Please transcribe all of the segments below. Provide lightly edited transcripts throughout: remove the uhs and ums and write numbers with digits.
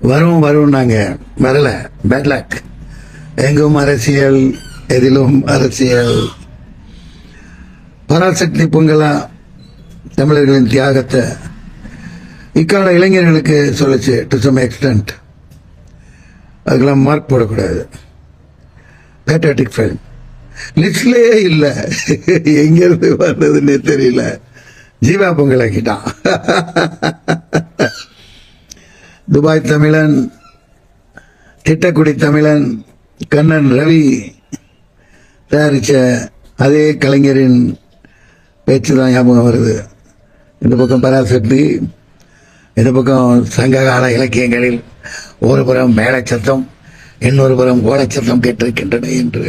வரும் வரும் நாங்க வரல. பேட்லாக். எங்கும் அரசியல், எதிலும் அரசியல். பராசக்தி பொங்கலா தமிழர்களின் தியாகத்தை இக்கால இளைஞர்களுக்கு சொல்லுச்சு டு சம் எக்ஸ்டென்ட். அதுக்கெல்லாம் மார்க் போடக்கூடாது. பேட்ரியாட்டிக் ஃபிலிம் லிஸ்ட்லயே இல்ல, எங்க இருந்து வந்ததுன்னு தெரியல. ஜீவா பொங்கல் ஆக்கிட்டான். துபாய் தமிழன், திட்டக்குடி தமிழன், கண்ணன் ரவி தயாரிச்ச அதே கலைஞரின் பேச்சு தான் ஞாபகம் வருது. இந்த பக்கம் பராசக்தி, இந்த பக்கம் சங்ககால இலக்கியங்களில் ஒரு புறம் மேளச்சத்தம், இன்னொரு புறம் ஓலச்சத்தம் கேட்டிருக்கின்றன என்று.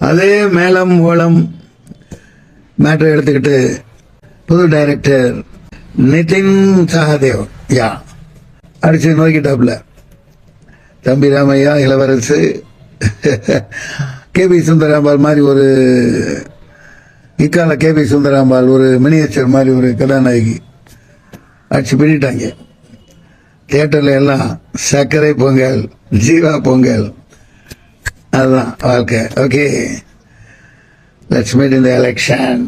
அதே மேளம் ஓலம் மேட்டரை எடுத்துக்கிட்டு புது டைரக்டர் நிதின் சஹதேவ் அடிச்சு நோக்கிட்டாப்ல. தம்பி ராமையா, இளவரசு, கே பி சுந்தராம்பாள் மாதிரி ஒரு இக்கால கே பி சுந்தராம்பாள் ஒரு மினியேச்சர் மாதிரி ஒரு கதாநாயகி அடிச்சு பிடிட்டாங்க. தியேட்டர்ல எல்லாம் சர்க்கரை பொங்கல், ஜீவா பொங்கல். அதுதான் வாழ்க்கை. Okay, let's meet in the election.